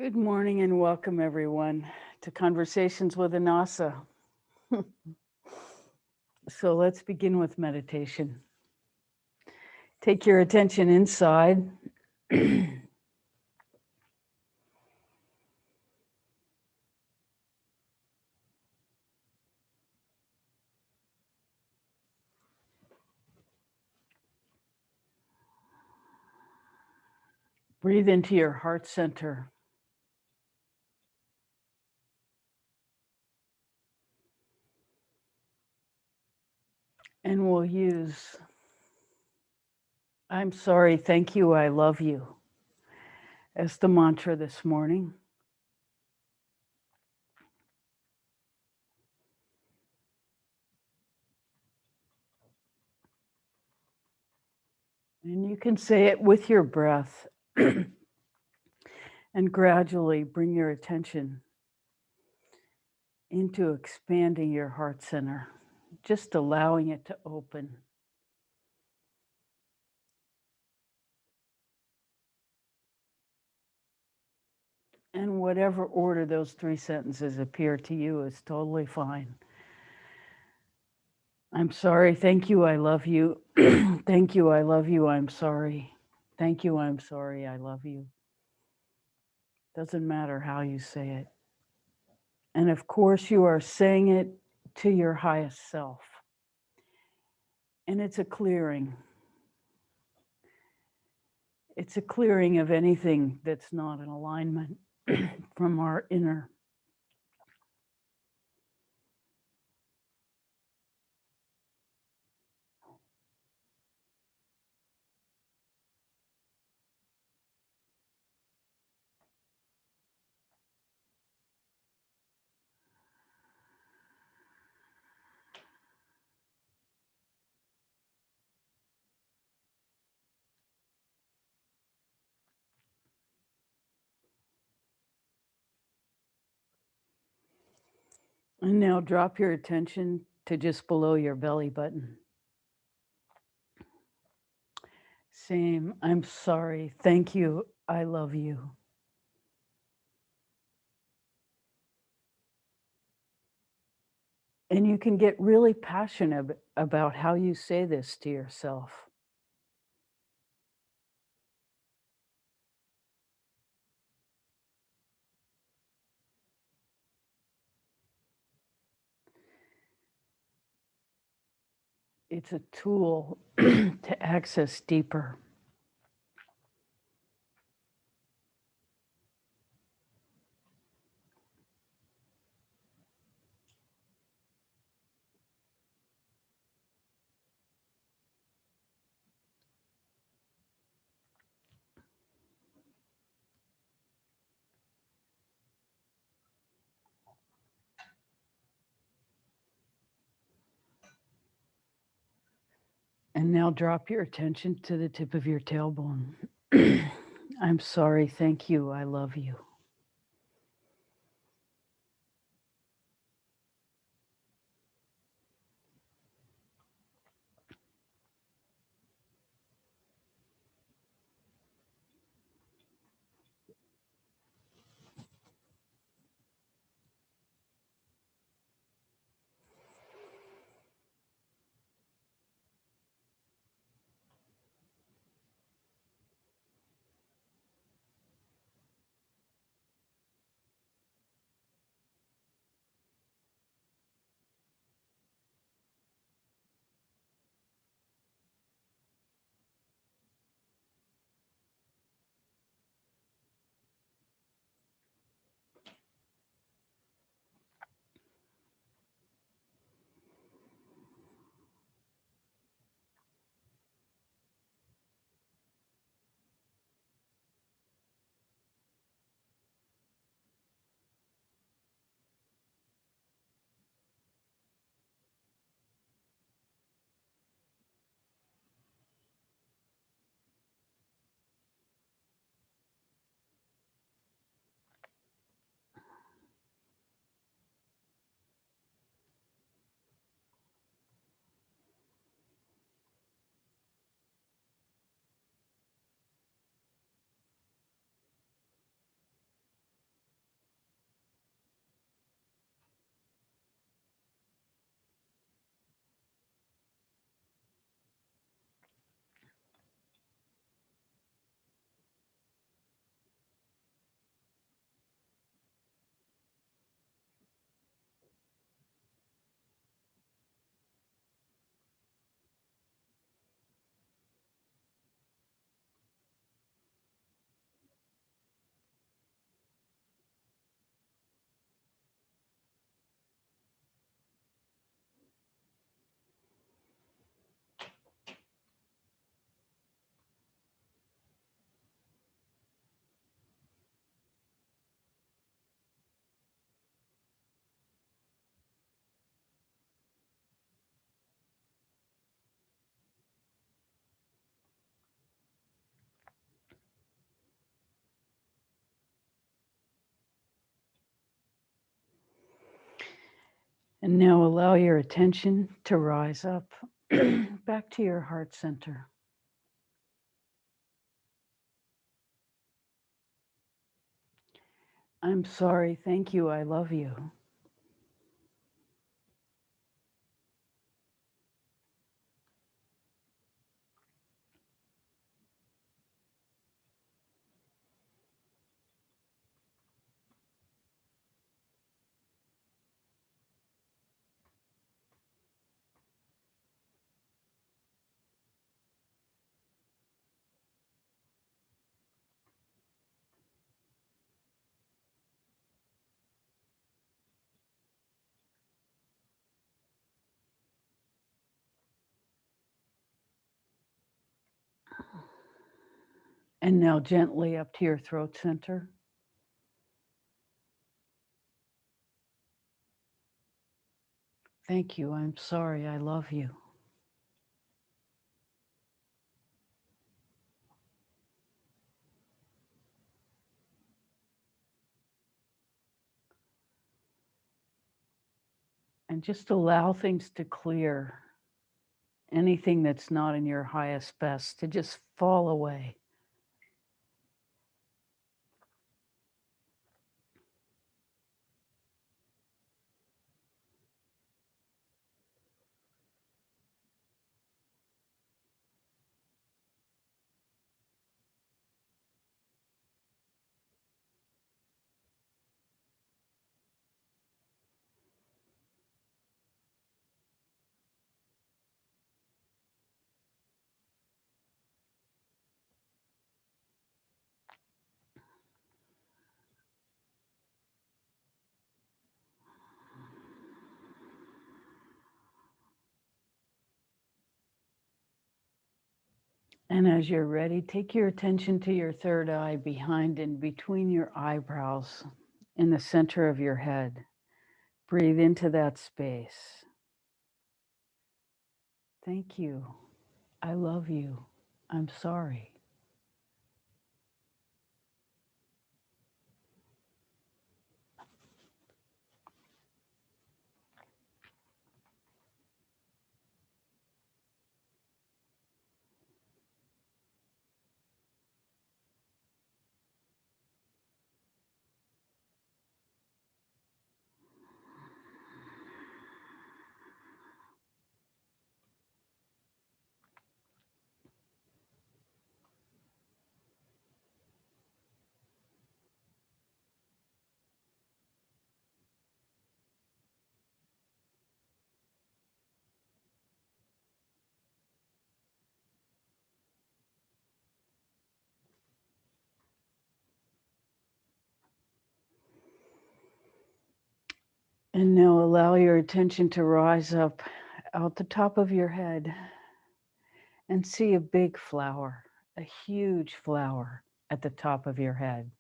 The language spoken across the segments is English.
Good morning and welcome everyone to Conversations with Annassa. So let's begin with meditation. Take your attention inside. Breathe into your heart center. And we'll use I'm sorry, thank you, I love you as the mantra this morning. And you can say it with your breath and gradually bring your attention into expanding your heart center, just allowing it to open. And whatever order those three sentences appear to you is totally fine. I'm sorry. Thank you. I love you. Thank you. I love you. I'm sorry. Thank you. I'm sorry. I love you. Doesn't matter how you say it. And of course, you are saying it to your highest self. And it's a clearing. It's a clearing of anything that's not in alignment from our inner. And now drop your attention to just below your belly button. Same, I'm sorry, thank you, I love you. And you can get really passionate about how you say this to yourself. It's a tool to access deeper. And now drop your attention to the tip of your tailbone. I'm sorry, thank you, I love you. And now allow your attention to rise up back to your heart center. I'm sorry. Thank you. I love you. And now gently up to your throat center. Thank you. I'm sorry. I love you. And just allow things to clear. Anything that's not in your highest best to just fall away. And as you're ready, take your attention to your third eye behind and between your eyebrows in the center of your head. Breathe into that space. Thank you. I love you. I'm sorry. And now allow your attention to rise up out the top of your head and see a big flower, a huge flower at the top of your head.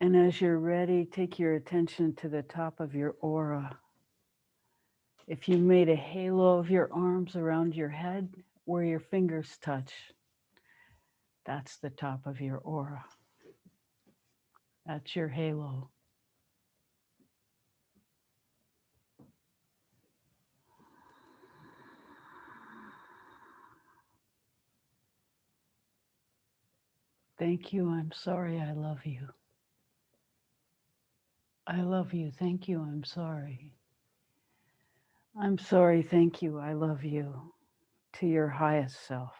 And as you're ready, take your attention to the top of your aura. If you made a halo of your arms around your head where your fingers touch, that's the top of your aura. That's your halo. Thank you. I'm sorry. I love you. I love you. Thank you. I'm sorry. I'm sorry. Thank you. I love you to your highest self.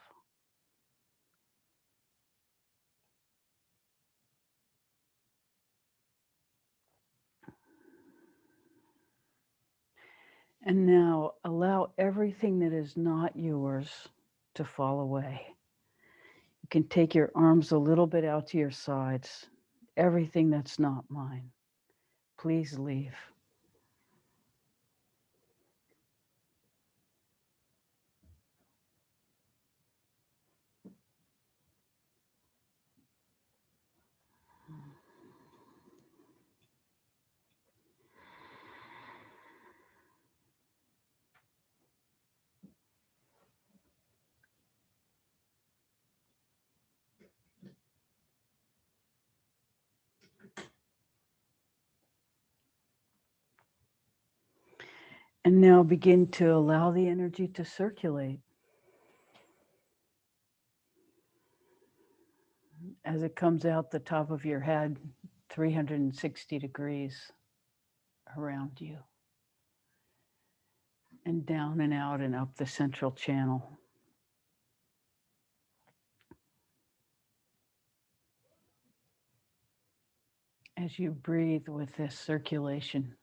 And now allow everything that is not yours to fall away. You can take your arms a little bit out to your sides. Everything that's not mine, please leave. And now begin to allow the energy to circulate as it comes out the top of your head, 360 degrees around you, and down and out and up the central channel. As you breathe with this circulation.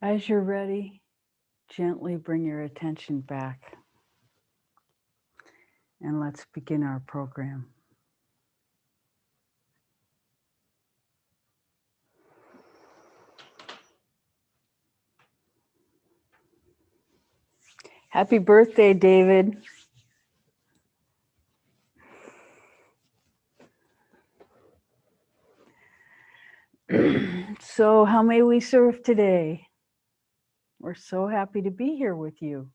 As you're ready, gently bring your attention back and let's begin our program. Happy birthday, David. So, how may we serve today? We're so happy to be here with you.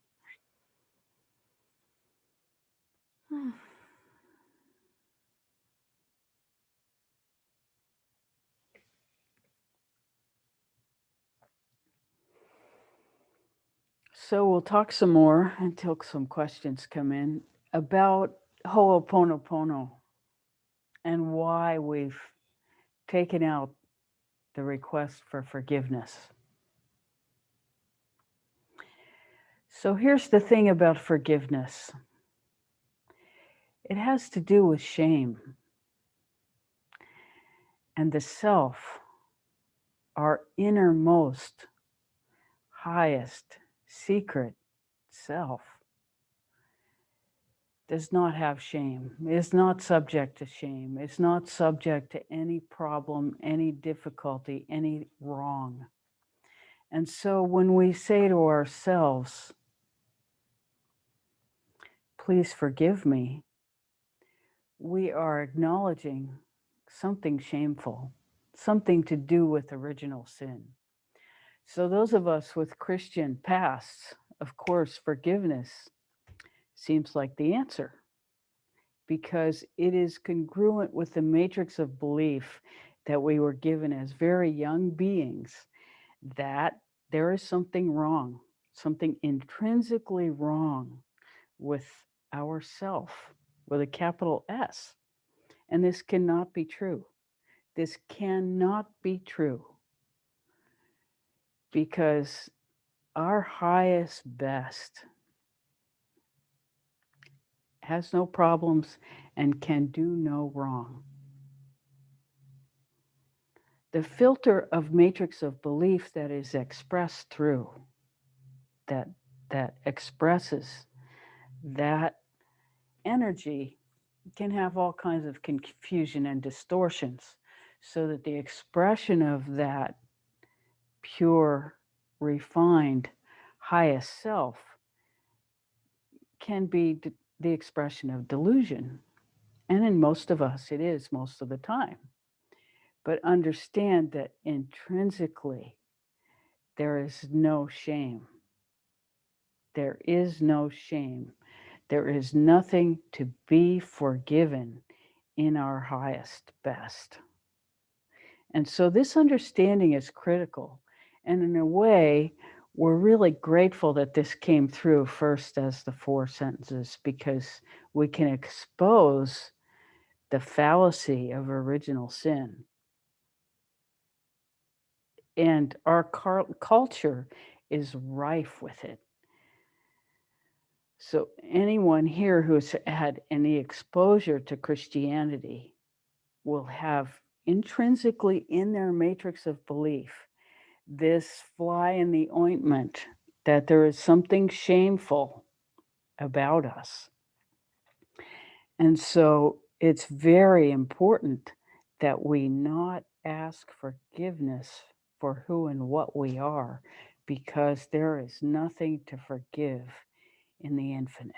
So, we'll talk some more until some questions come in about Ho'oponopono and why we've taken out the request for forgiveness. So, here's the thing about forgiveness it has to do with shame and the self, our innermost, highest, secret self. Does not have shame, is not subject to shame, is not subject to any problem, any difficulty, any wrong. And so when we say to ourselves, please forgive me, we are acknowledging something shameful, something to do with original sin. So those of us with Christian pasts, of course, forgiveness seems like the answer. because it is congruent with the matrix of belief that we were given as very young beings, that there is something wrong, something intrinsically wrong with ourself with a capital S. And this cannot be true. This cannot be true because our highest best has no problems and can do no wrong. The filter of matrix of belief that is expressed through that expresses that energy can have all kinds of confusion and distortions, so that the expression of that pure, refined, highest self can be the expression of delusion. And in most of us, it is most of the time. But understand that intrinsically, there is no shame. There is no shame. There is nothing to be forgiven in our highest best. And so this understanding is critical. And in a way, we're really grateful that this came through first as the 4 sentences, because we can expose the fallacy of original sin. And our culture is rife with it. So anyone here who's had any exposure to Christianity will have intrinsically in their matrix of belief this fly in the ointment that there is something shameful about us. And so it's very important that we not ask forgiveness for who and what we are, because there is nothing to forgive in the infinite.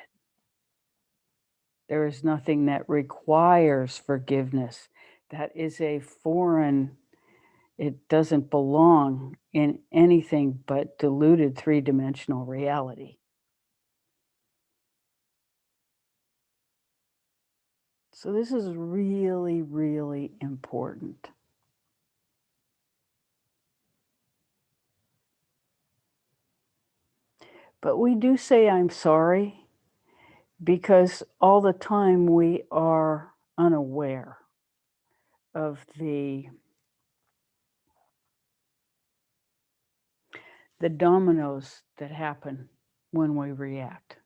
There is nothing that requires forgiveness. That is a foreign, it doesn't belong in anything but diluted 3-dimensional reality. So this is really, really important. But we do say, I'm sorry, because all the time we are unaware of the dominoes that happen when we react.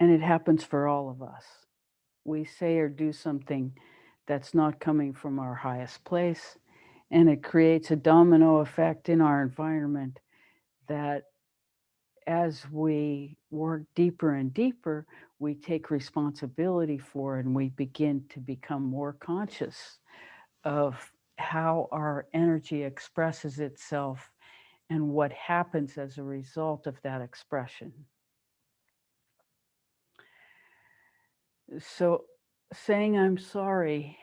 And it happens for all of us. We say or do something that's not coming from our highest place, and it creates a domino effect in our environment that, as we work deeper and deeper, we take responsibility for, and we begin to become more conscious of how our energy expresses itself and what happens as a result of that expression. So saying I'm sorry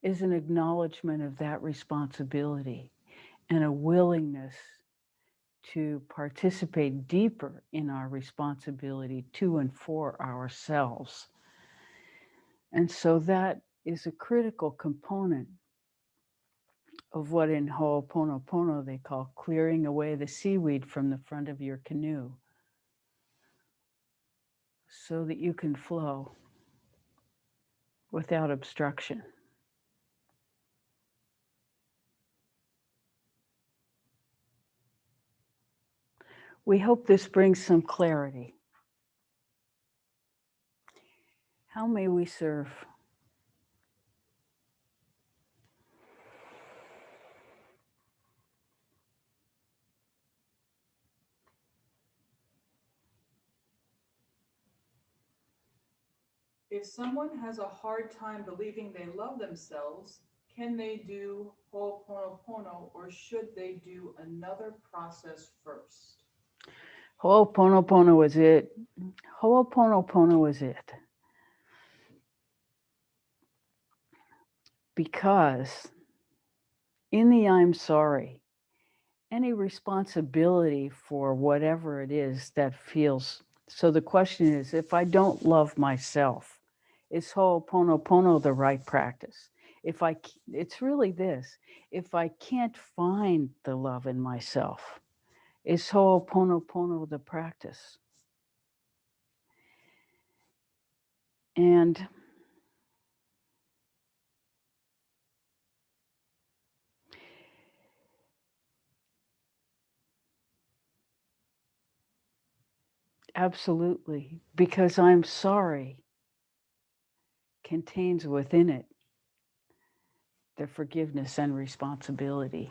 is an acknowledgement of that responsibility and a willingness to participate deeper in our responsibility to and for ourselves. And so that is a critical component of what in Ho'oponopono they call clearing away the seaweed from the front of your canoe, so that you can flow without obstruction. We hope this brings some clarity. How may we serve? If someone has a hard time believing they love themselves, can they do Ho'oponopono, or should they do another process first? Ho'oponopono is it. Ho'oponopono is it. Because in the I'm sorry, any responsibility for whatever it is that feels So the question is, if I don't love myself, is Ho'oponopono the right practice? It's really this. If I can't find the love in myself, is Ho'oponopono the practice? And absolutely, because I'm sorry contains within it the forgiveness and responsibility,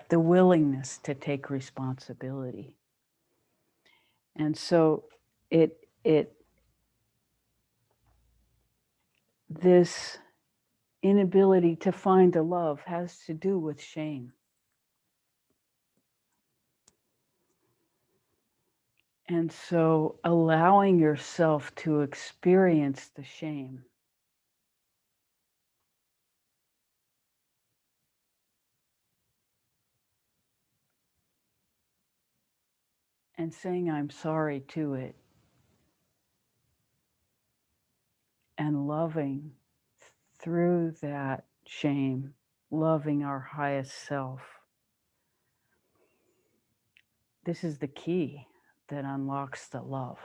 the willingness to take responsibility. And so it this inability to find the love has to do with shame. And so allowing yourself to experience the shame and saying I'm sorry to it and loving through that shame, loving our highest self. This is the key that unlocks the love.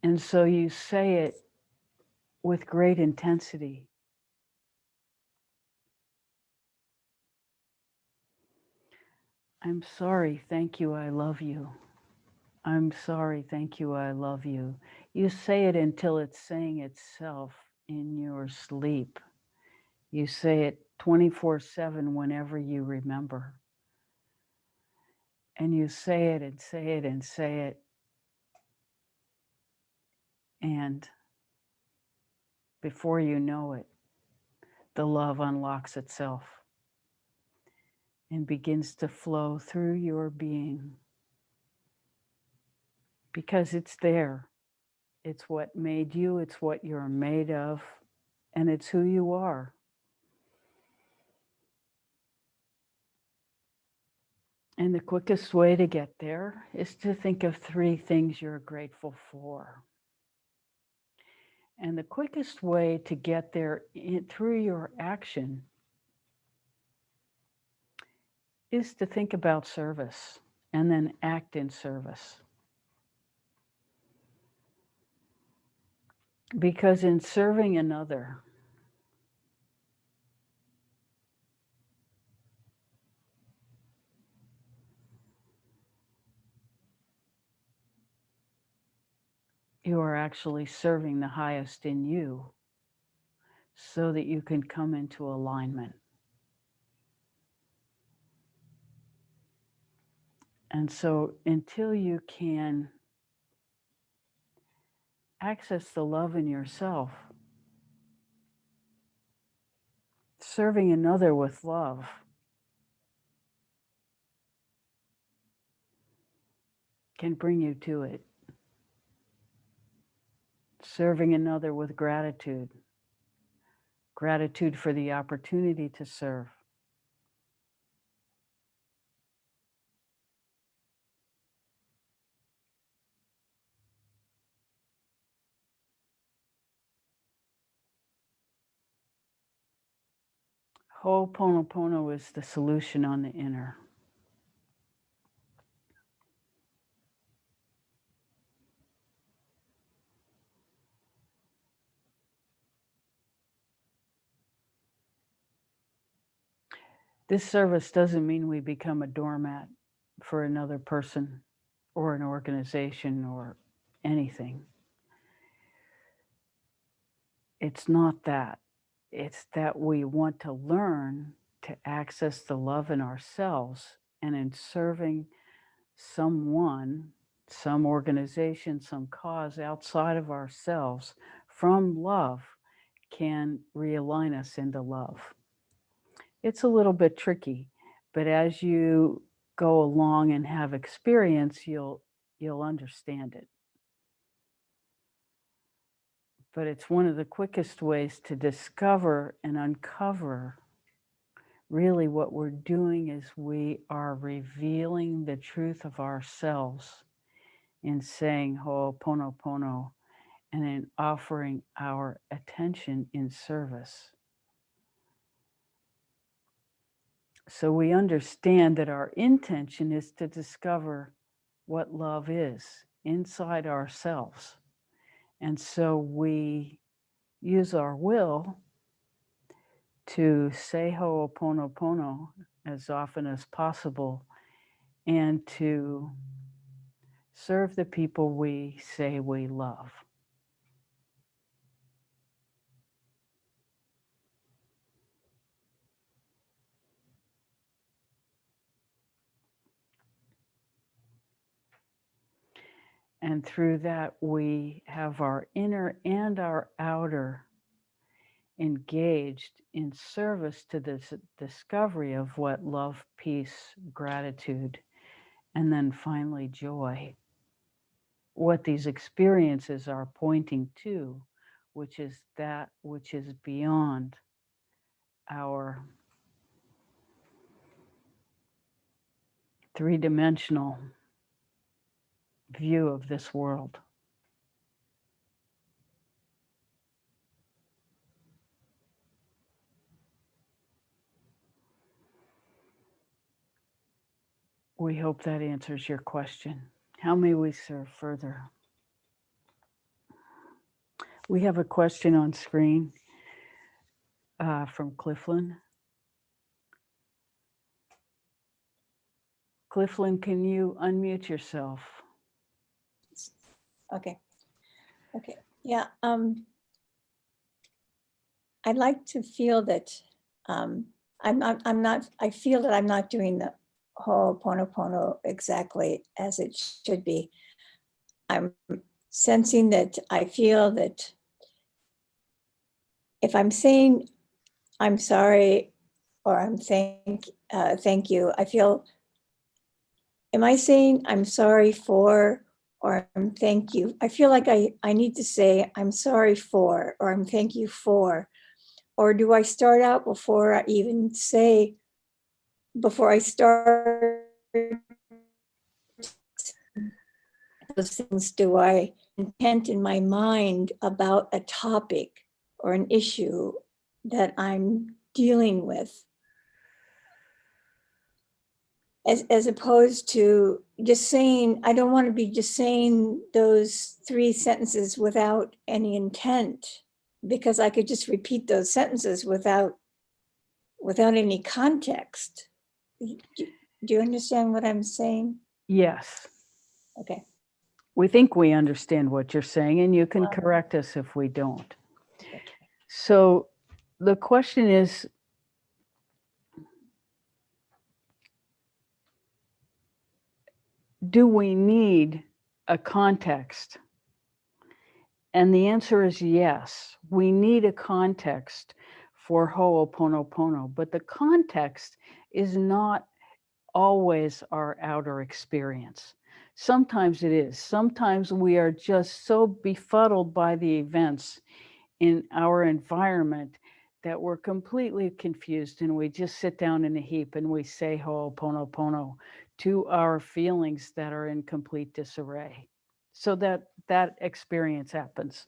And so you say it with great intensity. I'm sorry, thank you, I love you. I'm sorry, thank you, I love you. You say it until it's saying itself in your sleep. You say it 24/7 whenever you remember. And you say it and say it and say it. And before you know it, the love unlocks itself and begins to flow through your being because it's there. It's what made you, it's what you're made of, and it's who you are. And the quickest way to get there is to think of 3 things you're grateful for. And the quickest way to get there through your action is to think about service and then act in service. Because in serving another, you are actually serving the highest in you so that you can come into alignment. And so until you can access the love in yourself, serving another with love can bring you to it. Serving another with gratitude, gratitude for the opportunity to serve. Ho'oponopono is the solution on the inner. This service doesn't mean we become a doormat for another person or an organization or anything. It's not that. It's that we want to learn to access the love in ourselves, and in serving someone, some organization, some cause outside of ourselves from love can realign us into love. It's a little bit tricky, but as you go along and have experience, you'll understand it. But it's one of the quickest ways to discover and uncover Really, what we're doing is we are revealing the truth of ourselves in saying Ho'oponopono and in offering our attention in service. So we understand that our intention is to discover what love is inside ourselves. And so we use our will to say Ho'oponopono as often as possible and to serve the people we say we love. And through that, we have our inner and our outer engaged in service to this discovery of what love, peace, gratitude, and then finally joy, what these experiences are pointing to, which is that which is beyond our three-dimensional view of this world. We hope that answers your question. How may we serve further? We have a question on screen from Cliflin. Cliflin, can you unmute yourself? Okay. Okay. Yeah. I'd like to feel that I feel that I'm not doing the Ho'oponopono exactly as it should be. I'm sensing that I feel that if I'm saying I'm sorry or I'm thank you, I feel, am I saying I'm sorry for or I'm thank you? I feel like I need to say I'm sorry for or I'm thank you for. Or do I start out before I even say, before I start those things, do I intent in my mind about a topic or an issue that I'm dealing with? As opposed to just saying, I don't want to be just saying those 3 sentences without any intent, because I could just repeat those sentences without any context. Do you understand what I'm saying? Yes. Okay. We think we understand what you're saying, and you can correct us if we don't. Okay. So the question is, do we need a context? And the answer is yes. We need a context for Ho'oponopono, but the context is not always our outer experience. Sometimes it is. Sometimes we are just so befuddled by the events in our environment that we're completely confused and we just sit down in a heap and we say Ho'oponopono to our feelings that are in complete disarray. So that experience happens.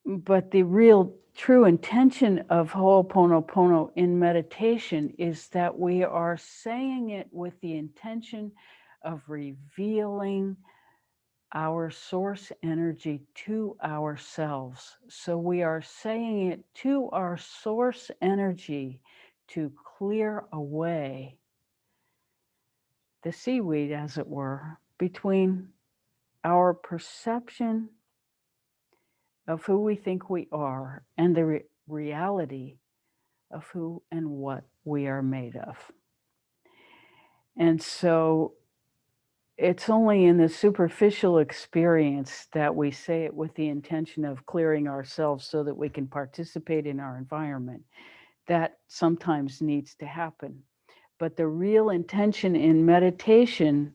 But the real true intention of Ho'oponopono in meditation is that we are saying it with the intention of revealing our source energy to ourselves. So we are saying it to our source energy to clear away the seaweed, as it were, between our perception of who we think we are and the reality of who and what we are made of. And so it's only in the superficial experience that we say it with the intention of clearing ourselves so that we can participate in our environment. That sometimes needs to happen. But the real intention in meditation,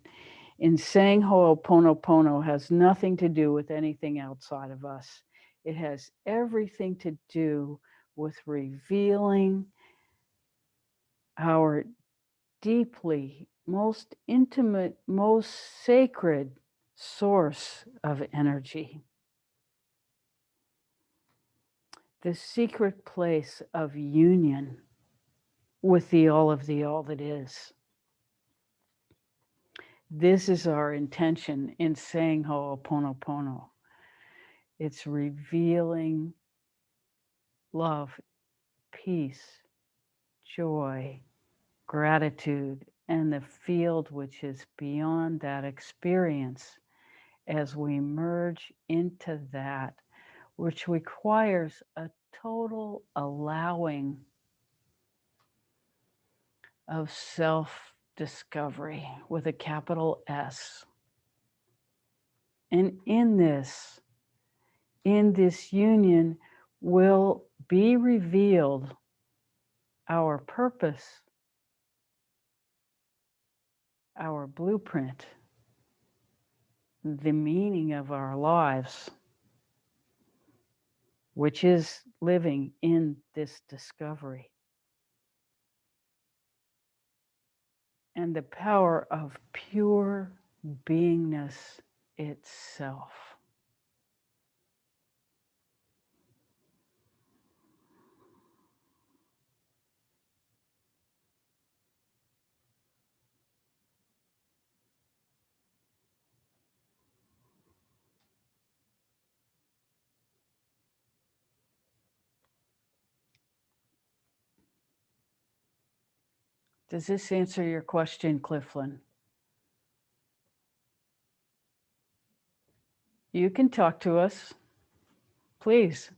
in saying Ho'oponopono, has nothing to do with anything outside of us. It has everything to do with revealing our deeply, most intimate, most sacred source of energy, the secret place of union with the all of the all that is. This is our intention in saying Ho'oponopono. It's revealing love, peace, joy, gratitude, and the field which is beyond that experience as we merge into that, which requires a total allowing of self-discovery with a capital S. And in this union will be revealed our purpose, our blueprint, the meaning of our lives, which is living in this discovery. And the power of pure beingness itself. Does this answer your question, Cliflin? You can talk to us, please.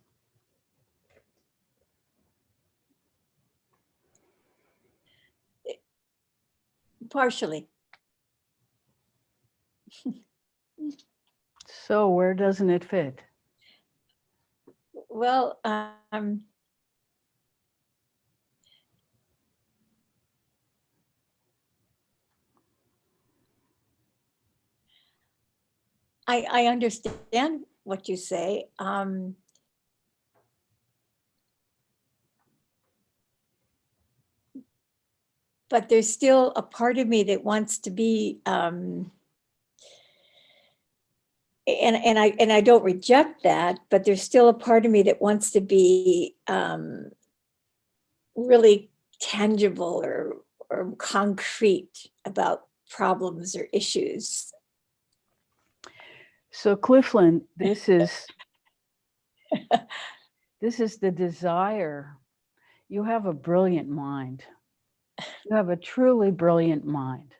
Partially. So where doesn't it fit? Well, I understand what you say. But there's still a part of me that wants to be, and I don't reject that, but there's still a part of me that wants to be really tangible or concrete about problems or issues. So Cliflin, this is the desire. You have a brilliant mind. You have a truly brilliant mind.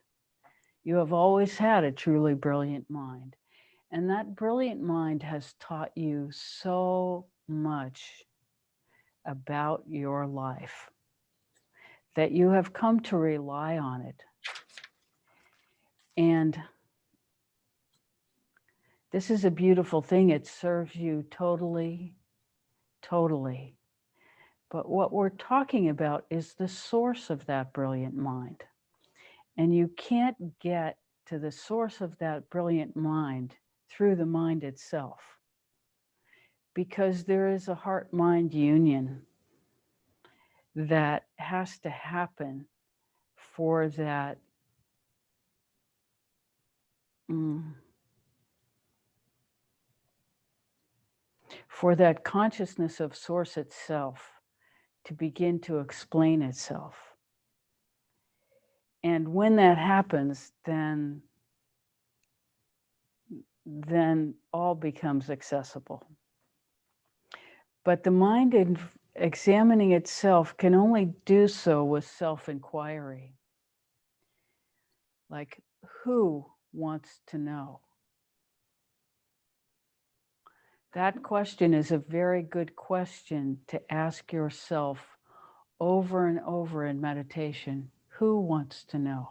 You have always had a truly brilliant mind. And that brilliant mind has taught you so much about your life that you have come to rely on it. And this is a beautiful thing. It serves you totally, totally. But what we're talking about is the source of that brilliant mind. And you can't get to the source of that brilliant mind through the mind itself, because there is a heart-mind union that has to happen for that for that consciousness of source itself to begin to explain itself. And when that happens, then all becomes accessible. But the mind in examining itself can only do so with self-inquiry. Like, who wants to know? That question is a very good question to ask yourself over and over in meditation. Who wants to know?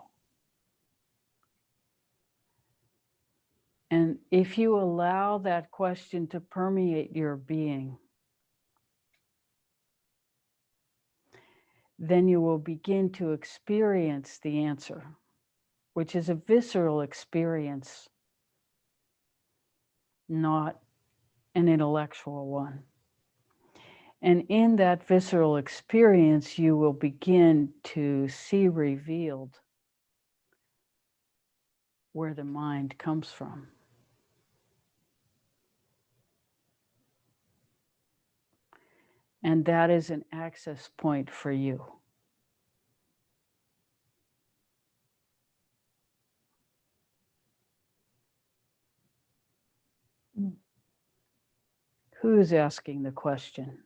And if you allow that question to permeate your being, then you will begin to experience the answer, which is a visceral experience, not an intellectual one. And in that visceral experience, you will begin to see revealed where the mind comes from. And that is an access point for you. Who's asking the question?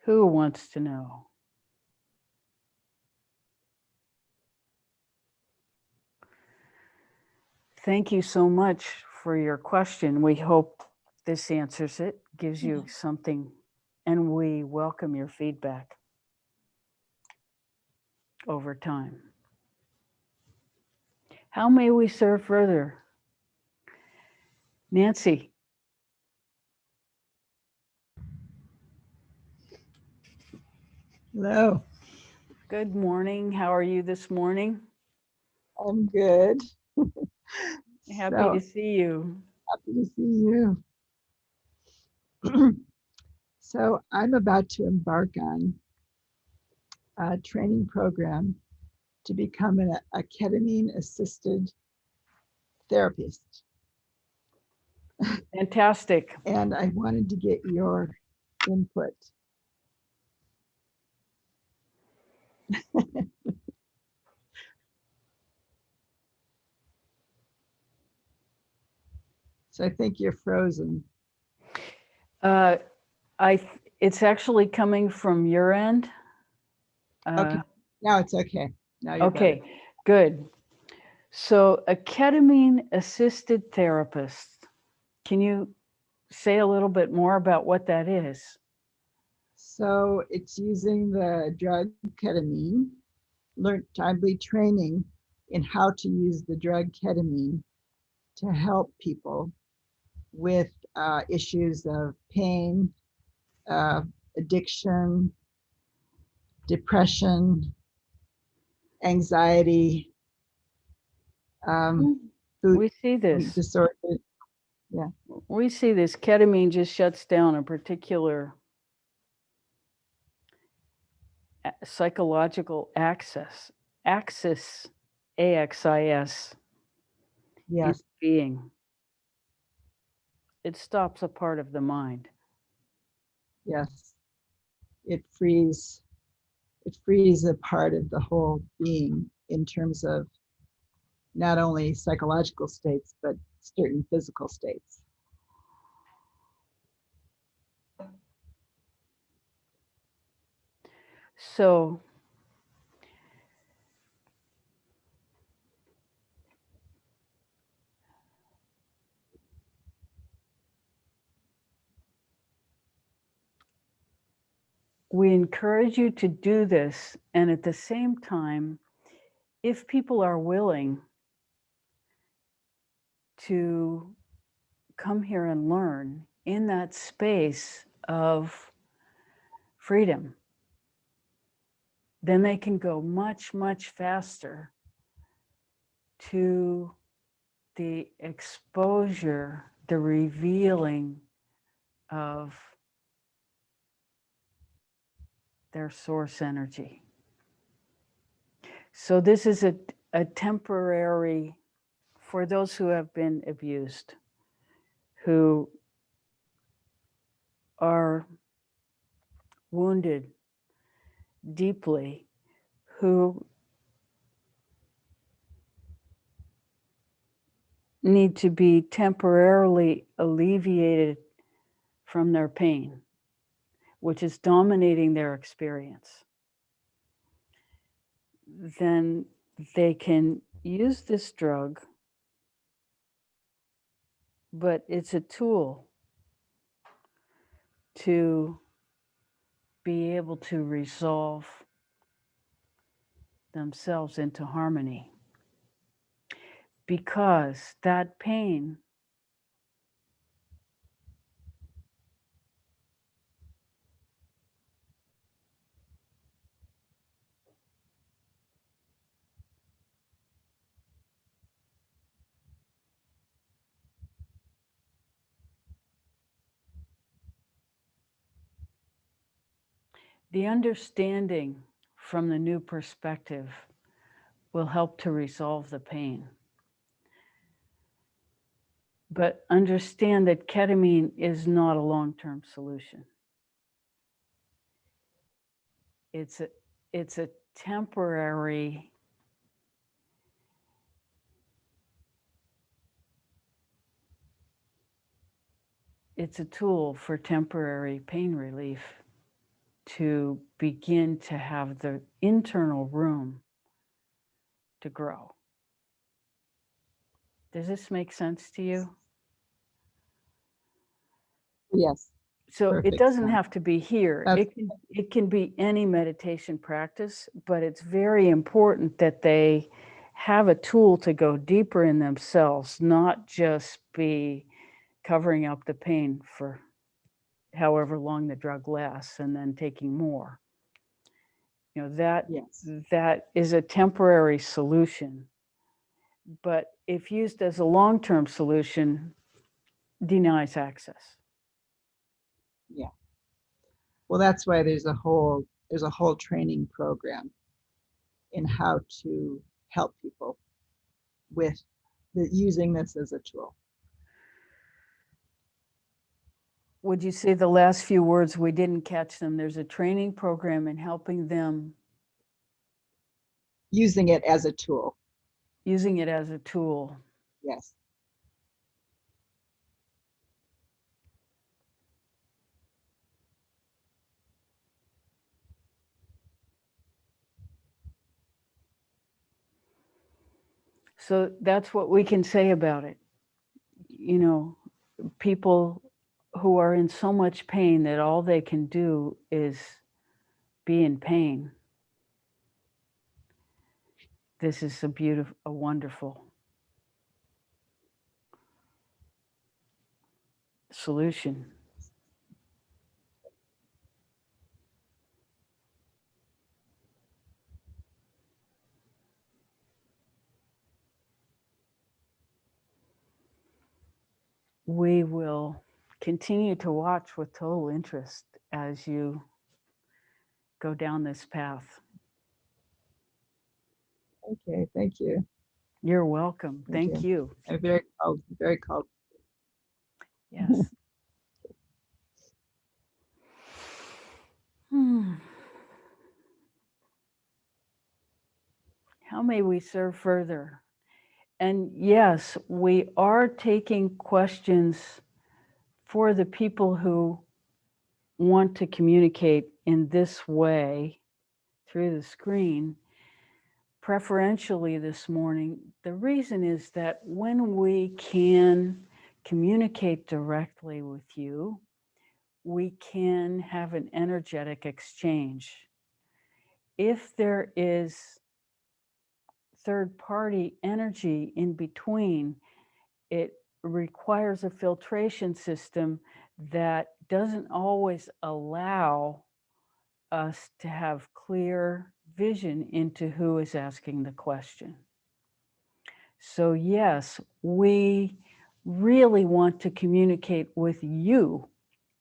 Who wants to know? Thank you so much for your question. We hope this answers it, gives you something, and we welcome your feedback over time. How may we serve further? Nancy. Hello. Good morning. How are you this morning? I'm good. Happy to see you. Happy to see you. So I'm about to embark on a training program to become a ketamine-assisted therapist. Fantastic. And I wanted to get your input. So I think you're frozen. It's actually coming from your end. Okay, now it's okay. Now you're Okay, better. good. So a ketamine assisted therapist, can you say a little bit more about what that is? So it's using the drug ketamine, learned timely training in how to use the drug ketamine to help people with issues of pain, addiction, depression, anxiety, food We see this. disorder. Yeah. We see this. Ketamine just shuts down a particular psychological axis, AXIS, Yes. being. It stops a part of the mind. Yes. It frees a part of the whole being in terms of not only psychological states, but certain physical states. So we encourage you to do this, and at the same time, if people are willing to come here and learn in that space of freedom, then they can go much, much faster to the exposure, the revealing of their source energy. So this is a temporary, for those who have been abused, who are wounded deeply, who need to be temporarily alleviated from their pain, which is dominating their experience. Then they can use this drug, but it's a tool to be able to resolve themselves into harmony. Because that pain The understanding from the new perspective will help to resolve the pain. But understand that ketamine is not a long-term solution. It's a temporary it's a tool for temporary pain relief to begin to have the internal room to grow. Does this make sense to you? Yes, So it perfect doesn't sense. have to be here. That's- It can be any meditation practice, but it's very important that they have a tool to go deeper in themselves, not just be covering up the pain for however long the drug lasts and then taking more. You know, Yes, that is a temporary solution, but if used as a long-term solution, denies access. yeah. Well, that's why there's a whole training program in how to help people with using this as a tool. Would you say the last few words, we didn't catch them? There's a training program in helping them Using it as a tool. using it as a tool. Yes. So that's what we can say about it. You know, people who are in so much pain that all they can do is be in pain. This is a wonderful solution. We will continue to watch with total interest as you go down this path. Okay, thank you. You're welcome. Thank you. I'm very called, very called. Yes. How may we serve further? And yes, we are taking questions for the people who want to communicate in this way through the screen, preferentially this morning. The reason is that when we can communicate directly with you, we can have an energetic exchange. If there is third-party energy in between, it requires a filtration system that doesn't always allow us to have clear vision into who is asking the question. So yes, we really want to communicate with you,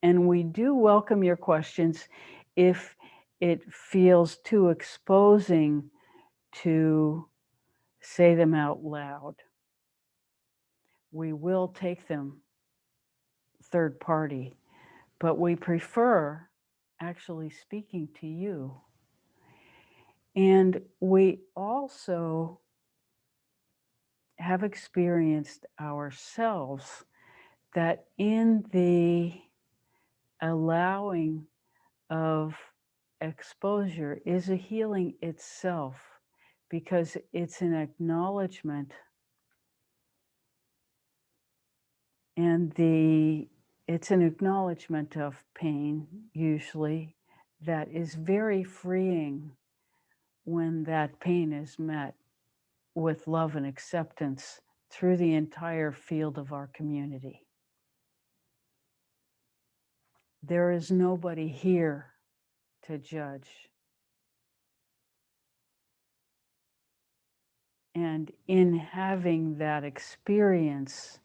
and we do welcome your questions if it feels too exposing to say them out loud. We will take them third party, but we prefer actually speaking to you. And we also have experienced ourselves that in the allowing of exposure is a healing itself, because it's an acknowledgement, and it's an acknowledgement of pain usually that is very freeing when that pain is met with love and acceptance through the entire field of our community. There is nobody here to judge. And in having that experience,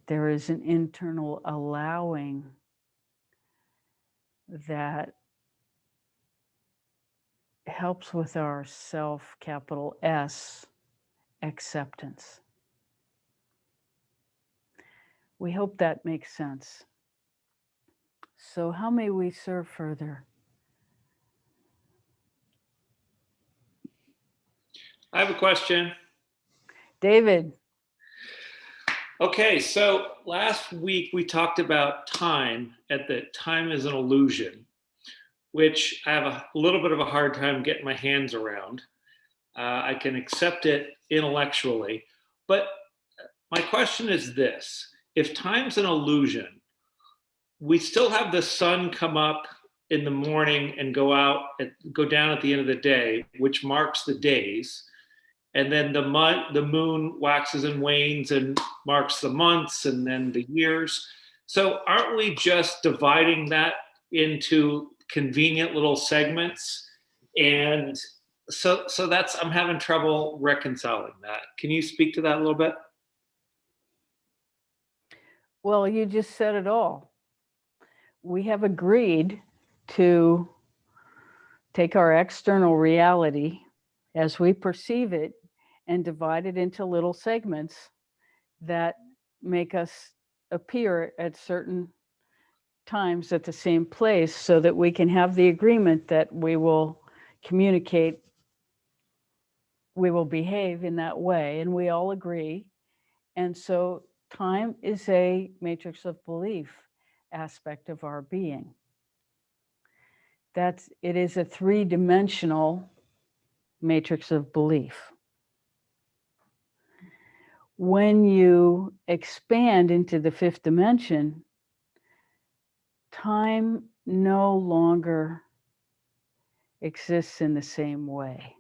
there is an internal allowing that helps with our self, capital S, acceptance. We hope that makes sense. So, how may we serve further? I have a question. David. Okay, so last week we talked about time, at that time is an illusion, which I have a little bit of a hard time getting my hands around. I can accept it intellectually, but my question is this: if time's an illusion, we still have the sun come up in the morning and go down at the end of the day, which marks the days. And then the moon waxes and wanes and marks the months and then the years. So aren't we just dividing that into convenient little segments? And so that's, I'm having trouble reconciling that. Can you speak to that a little bit? Well, you just said it all. We have agreed to take our external reality as we perceive it and divide it into little segments that make us appear at certain times at the same place so that we can have the agreement that we will communicate, we will behave in that way, and we all agree. And so time is a matrix of belief aspect of our being. It is a three-dimensional matrix of belief. When you expand into the fifth dimension, time no longer exists in the same way.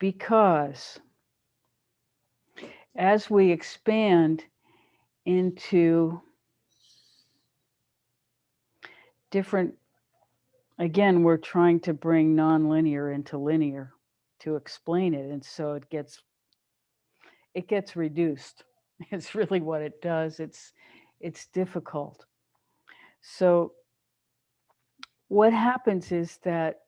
Because as we expand into different, again, we're trying to bring nonlinear into linear to explain it. And so it gets reduced. It's really what it does. It's difficult. So what happens is that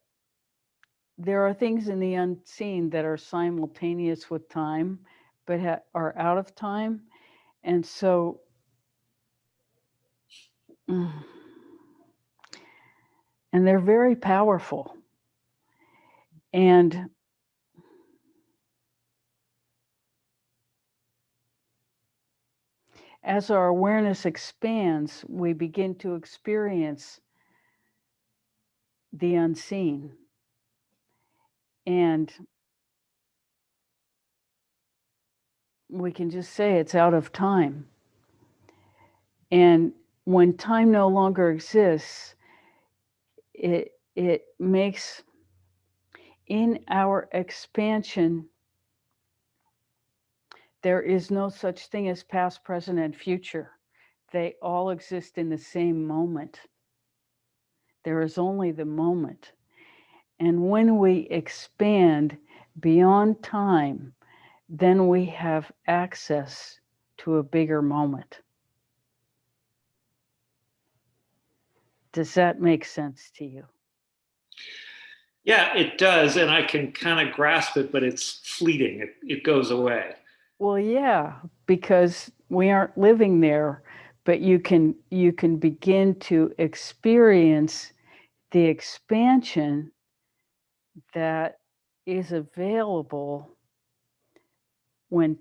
there are things in the unseen that are simultaneous with time, but are out of time. And so and they're very powerful. And as our awareness expands, we begin to experience the unseen. And we can just say it's out of time. And when time no longer exists, it makes, in our expansion, there is no such thing as past, present, and future. They all exist in the same moment. There is only the moment. And when we expand beyond time, then we have access to a bigger moment. Does that make sense to you? Yeah, it does. And I can kind of grasp it, but it's fleeting. It goes away. Well, yeah, because we aren't living there, but you can begin to experience the expansion that is available when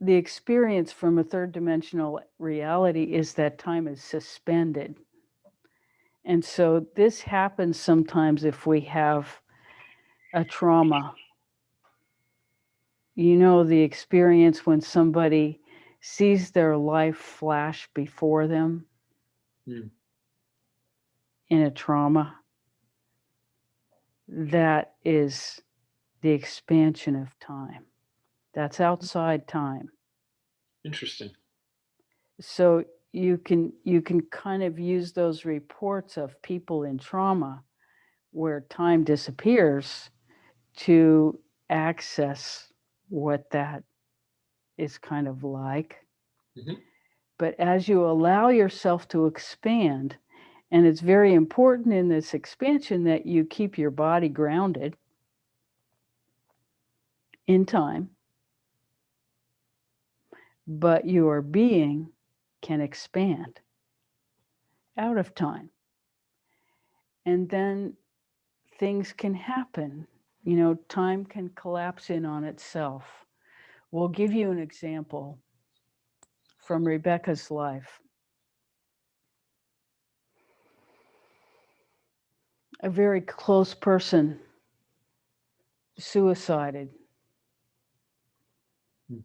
the experience from a third dimensional reality is that time is suspended. And so this happens sometimes if we have a trauma. You know, the experience when somebody sees their life flash before them in a trauma. That is the expansion of time. That's outside time. Interesting. So you can kind of use those reports of people in trauma where time disappears to access what that is kind of like. Mhm. But as you allow yourself to expand, and it's very important in this expansion that you keep your body grounded in time, but your being can expand out of time. And then things can happen. You know, time can collapse in on itself. We'll give you an example from Rebecca's life. A very close person suicided. Hmm.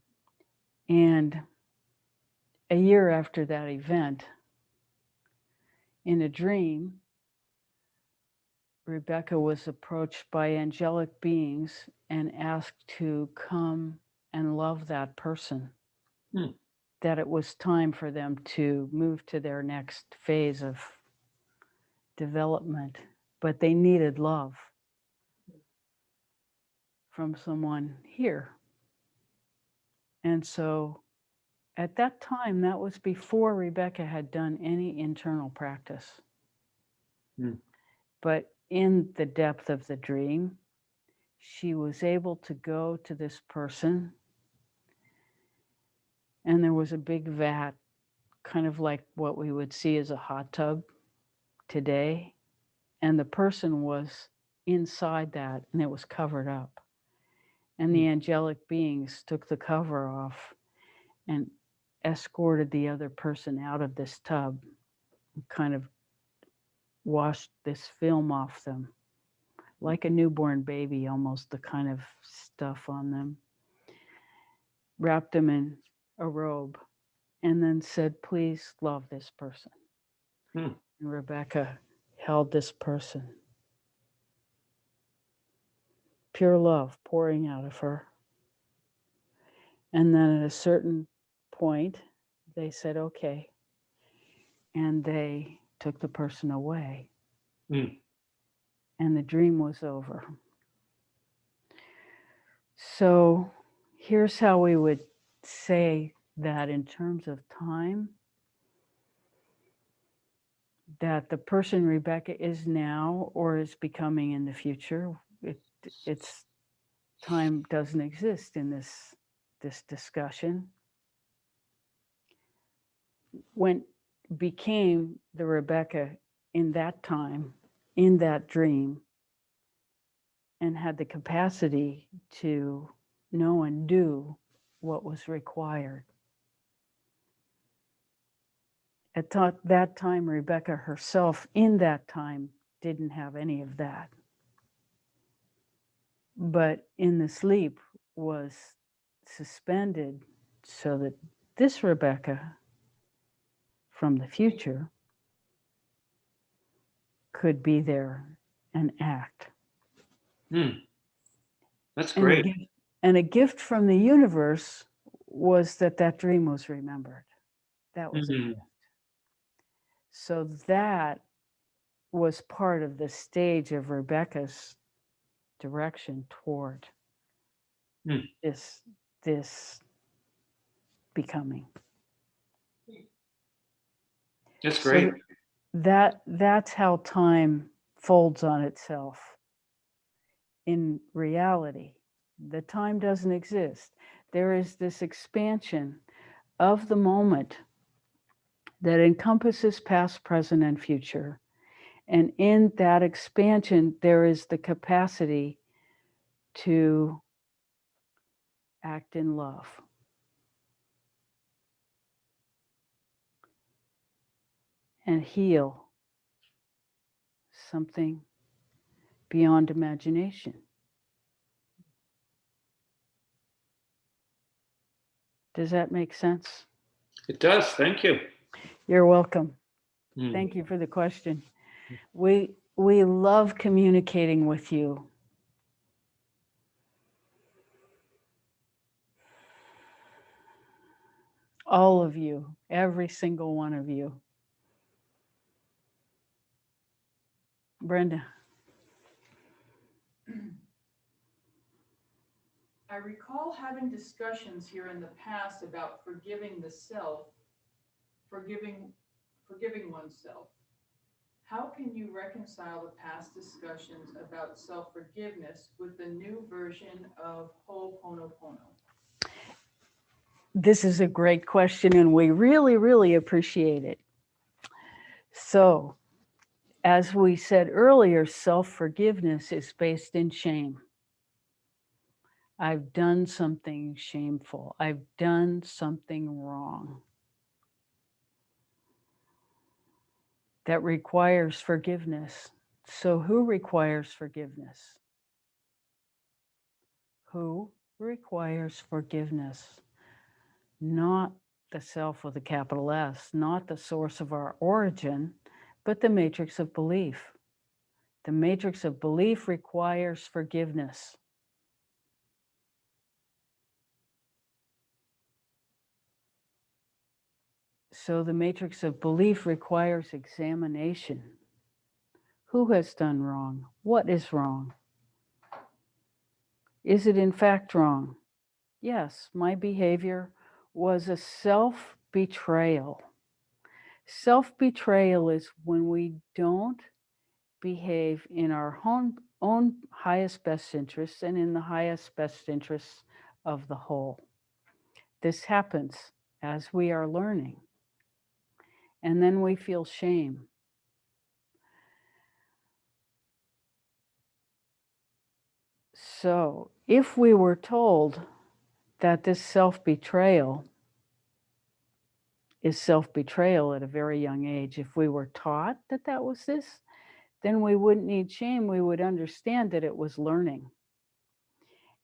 And a year after that event, in a dream, Rebecca was approached by angelic beings and asked to come and love that person. Hmm. That it was time for them to move to their next phase of development, but they needed love from someone here. And so at that time, that was before Rebecca had done any internal practice. Hmm. But in the depth of the dream, she was able to go to this person, and there was a big vat, kind of like what we would see as a hot tub today. And the person was inside that, and it was covered up. And the angelic beings took the cover off and escorted the other person out of this tub, and kind of washed this film off them, like a newborn baby, almost, the kind of stuff on them, wrapped them in a robe, and then said, please love this person. Hmm. And Rebecca held this person. Pure love pouring out of her. And then at a certain point, they said, okay. And they took the person away. Hmm. And the dream was over. So here's how we would say that in terms of time, that the person Rebecca is now or is becoming in the future, it's time doesn't exist in this discussion. When became the Rebecca in that time, in that dream, and had the capacity to know and do what was required. At that time, Rebecca herself in that time didn't have any of that. But in the sleep was suspended so that this Rebecca from the future could be there and act. Hmm. That's And great. a gift from the universe was that dream was remembered. That was a Mhm. gift. So that was part of the stage of Rebecca's direction toward Hmm. this becoming. That's So great. that's how time folds on itself. In reality, the time doesn't exist. There is this expansion of the moment that encompasses past, present, and future. And in that expansion, there is the capacity to act in love. And heal something beyond imagination. Does that make sense? It does. Thank you. You're welcome. Hmm. Thank you for the question. We love communicating with you. All of you, every single one of you. Brenda. I recall having discussions here in the past about forgiving the self, forgiving oneself. How can you reconcile the past discussions about self-forgiveness with the new version of Ho'oponopono? This is a great question, and we really, really appreciate it. So, as we said earlier, self-forgiveness is based in shame. I've done something shameful. I've done something wrong that requires forgiveness. So, who requires forgiveness? Who requires forgiveness? Not the self with a capital S, not the source of our origin, but the matrix of belief. The matrix of belief requires forgiveness. So the matrix of belief requires examination. Who has done wrong? What is wrong? Is it in fact wrong? Yes, my behavior was a self-betrayal. Self-betrayal is when we don't behave in our own highest best interests and in the highest best interests of the whole. This happens as we are learning. And then we feel shame. So if we were told that this self-betrayal is self-betrayal at a very young age, if we were taught that that was this, then we wouldn't need shame. We would understand that it was learning.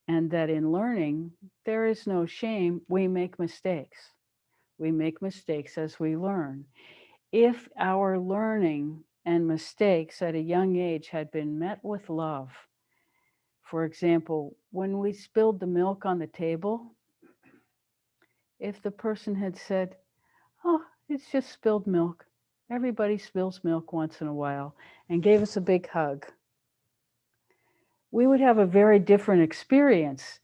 And that in learning, there is no shame. We make mistakes. We make mistakes as we learn. If our learning and mistakes at a young age had been met with love, for example, when we spilled the milk on the table, if the person had said, "Oh, it's just spilled milk. Everybody spills milk once in a while," and gave us a big hug, we would have a very different experience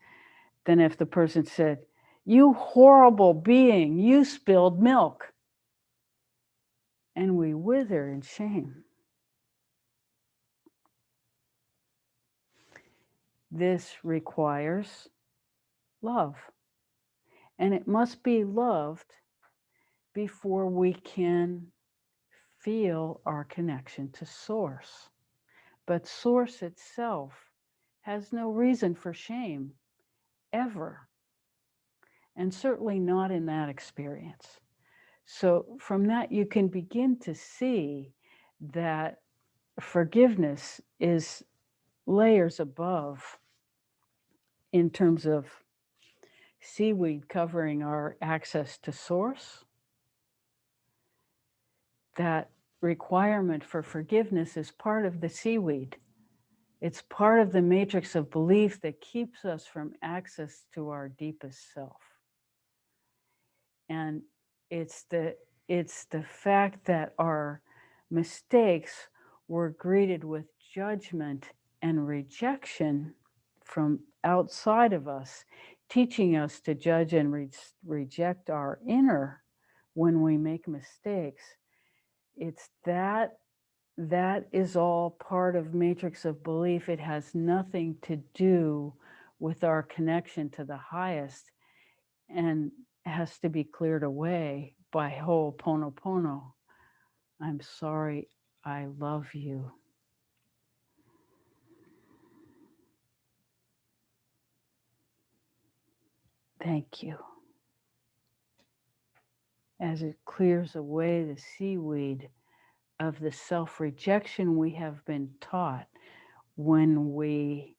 than if the person said, "You horrible being, you spilled milk." And we wither in shame. This requires love. And it must be loved before we can feel our connection to Source. But Source itself has no reason for shame, ever. And certainly not in that experience. So from that, you can begin to see that forgiveness is layers above in terms of seaweed covering our access to Source. That requirement for forgiveness is part of the seaweed. It's part of the matrix of belief that keeps us from access to our deepest self. And it's the fact that our mistakes were greeted with judgment and rejection from outside of us, teaching us to judge and reject our inner when we make mistakes. It's that is all part of matrix of belief. It has nothing to do with our connection to the highest, and has to be cleared away by Ho'oponopono. I'm sorry, I love you. Thank you. As it clears away the seaweed of the self-rejection we have been taught when we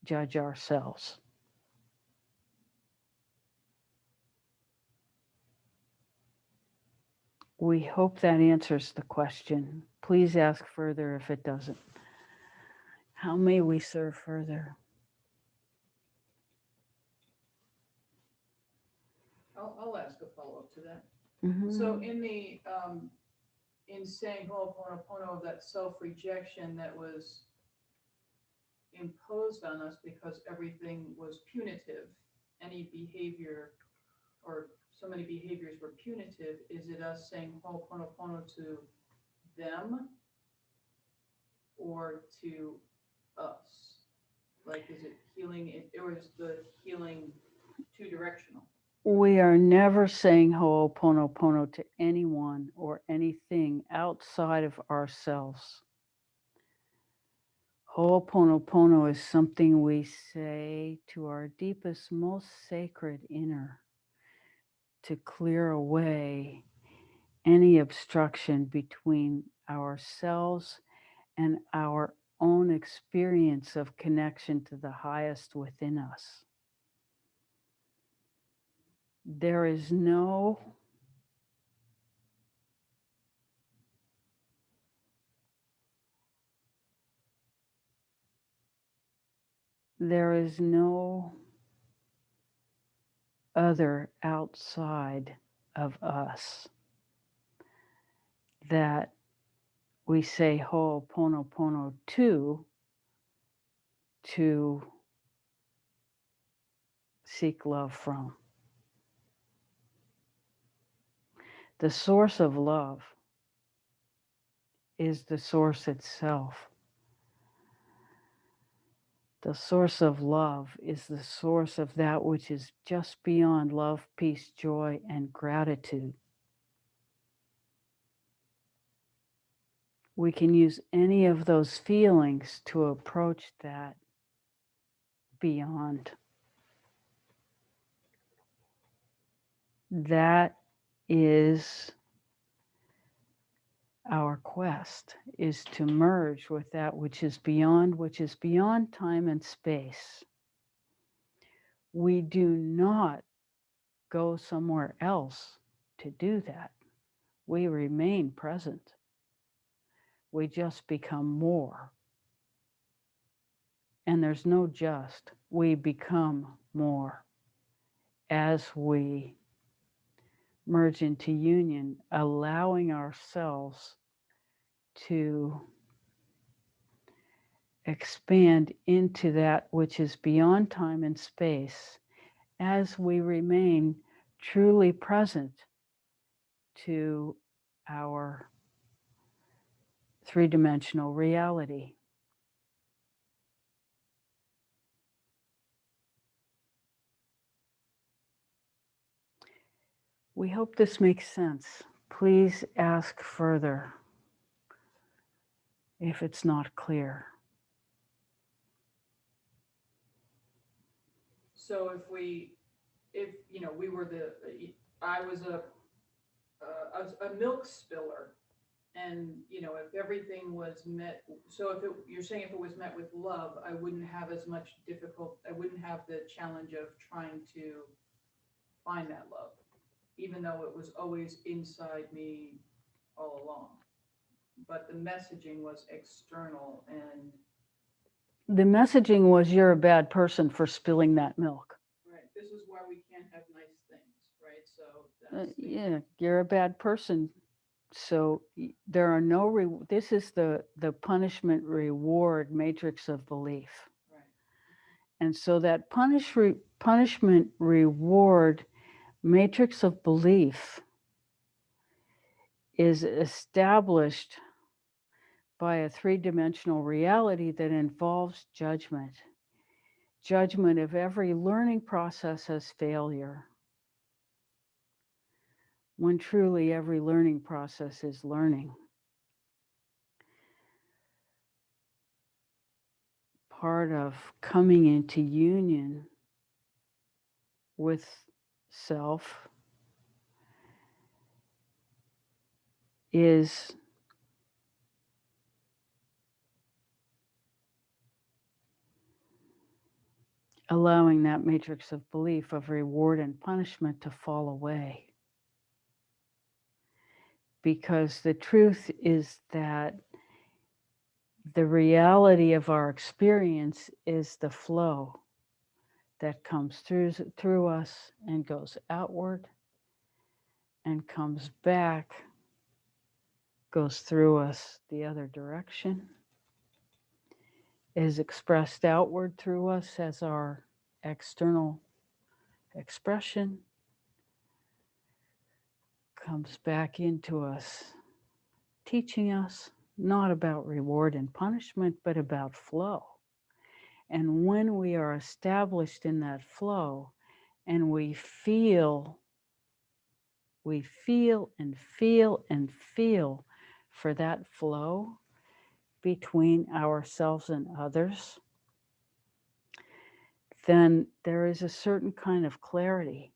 judge ourselves. We hope that answers the question. Please ask further if it doesn't. How may we serve further? I'll ask a follow-up to that. Mhm. So in saying Ho'oponopono of that self-rejection that was imposed on us because everything was punitive. Any behavior or so many behaviors were punitive. Is it us saying Ho'oponopono to them or to us? Like, is it healing, or is the healing two directional? We are never saying Ho'oponopono to anyone or anything outside of ourselves. Ho'oponopono is something we say to our deepest, most sacred inner to clear away any obstruction between ourselves and our own experience of connection to the highest within us. There is no other outside of us that we say Ho'oponopono to seek love from. The source of love is the source itself. The source of love is the source of that which is just beyond love, peace, joy, and gratitude. We can use any of those feelings to approach that beyond. That is our quest, is to merge with that which is beyond time and space. We do not go somewhere else to do that. We remain present. We just become more. And there's no just. We become more as we merge into union, allowing ourselves to expand into that which is beyond time and space as we remain truly present to our three-dimensional reality. We hope this makes sense. Please ask further if it's not clear. So if we were I was a milk spiller, and if everything was met, so you're saying if it was met with love, I wouldn't have I wouldn't have the challenge of trying to find that love, even though it was always inside me all along. But the messaging was external, and The messaging was you're a bad person for spilling that milk. right, this is why we can't have nice things, right? So that's Yeah, you're a bad person. So there are no, this is the punishment reward matrix of belief. right. And so that punishment reward matrix of belief is established by a three-dimensional reality that involves judgment. Judgment of every learning process as failure, when truly every learning process is learning. Part of coming into union with self is allowing that matrix of belief of reward and punishment to fall away. Because the truth is that the reality of our experience is the flow that comes through us and goes outward and comes back, goes through us the other direction. is expressed outward through us as our external expression comes back into us, teaching us not about reward and punishment, but about flow. And when we are established in that flow and we feel and feel and feel for that flow between ourselves and others, then there is a certain kind of clarity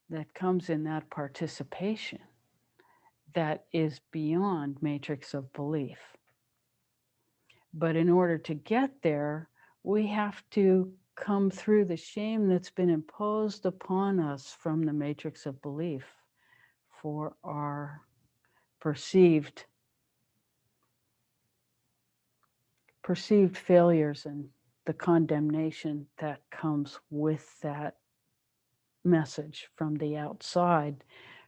that comes in that participation that is beyond matrix of belief. But in order to get there, we have to come through the shame that's been imposed upon us from the matrix of belief for our perceived failures and the condemnation that comes with that message from the outside,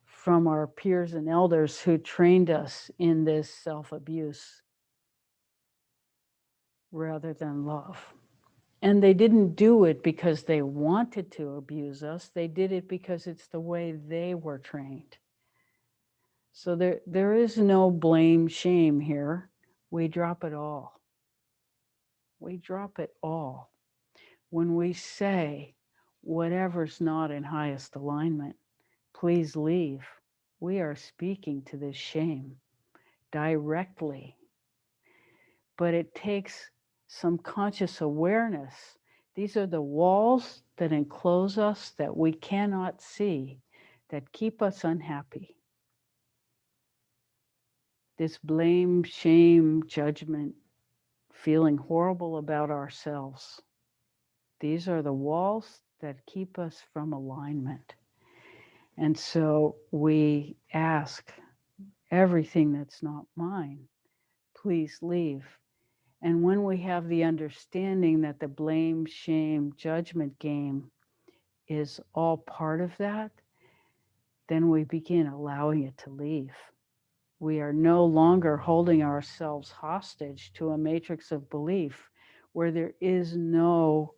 from our peers and elders who trained us in this self-abuse rather than love. And they didn't do it because they wanted to abuse us. They did it because it's the way they were trained. So there is no blame, shame here. We drop it all. We drop it all. When we say, whatever's not in highest alignment, please leave, we are speaking to this shame directly. But it takes some conscious awareness. These are the walls that enclose us that we cannot see, that keep us unhappy. This blame, shame, judgment, feeling horrible about ourselves. These are the walls that keep us from alignment. And so we ask, everything that's not mine, please leave. And when we have the understanding that the blame, shame, judgment game is all part of that, then we begin allowing it to leave. We are no longer holding ourselves hostage to a matrix of belief where there is no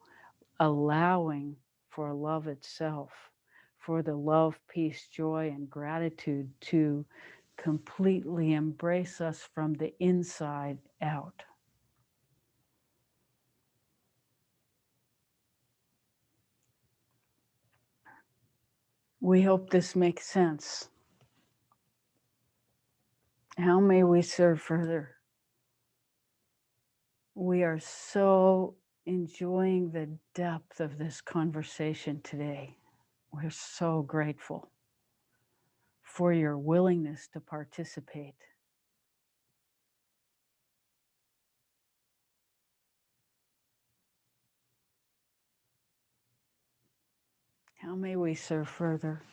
allowing for love itself, for the love, peace, joy, and gratitude to completely embrace us from the inside out. We hope this makes sense. How may we serve further? We are so enjoying the depth of this conversation today. We're so grateful for your willingness to participate. How may we serve further?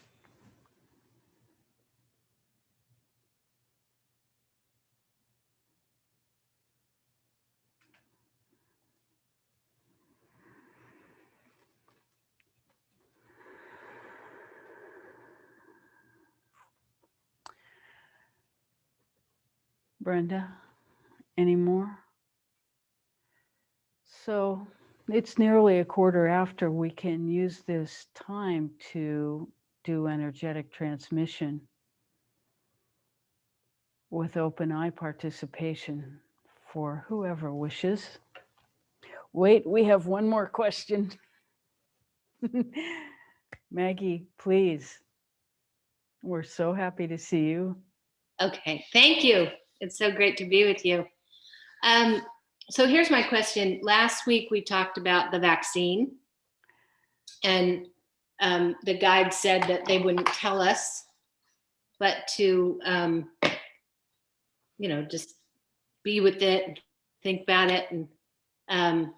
Brenda, any more? So it's nearly a quarter after. We can use this time to do energetic transmission with open eye participation for whoever wishes. Wait, we have one more question. Maggie, please. We're so happy to see you. Okay, thank you. It's so great to be with you. So here's my question. Last week we talked about the vaccine, and the guide said that they wouldn't tell us, but to just be with it, and think about it, and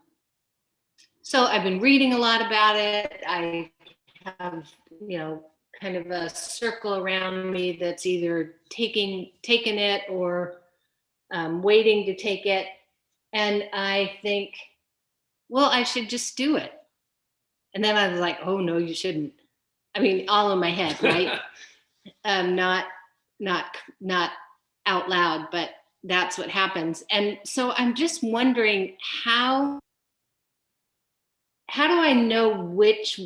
so I've been reading a lot about it. I have kind of a circle around me that's either taken it or waiting to take it. And I think, well, I should just do it. And then I was like, oh no, you shouldn't. I mean, all in my head, right? Not out loud, but that's what happens. And so I'm just wondering how do I know which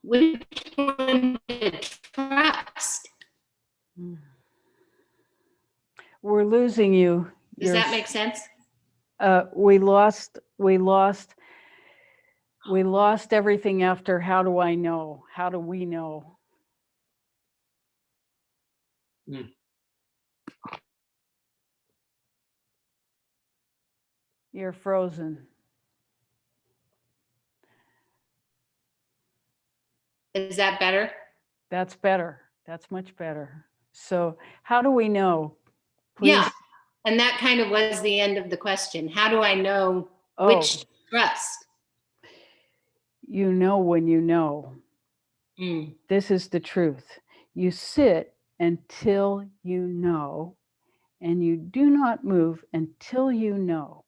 one to trust? We're losing you. Does that make sense? We lost everything after how do I know? How do we know? Mm. You're frozen. Is that better? That's better. That's much better. So how do we know? Please. Yeah. And that kind of was the end of the question. How do I know which to trust? You know when you know. Mm. This is the truth. You sit until you know, and you do not move until you know.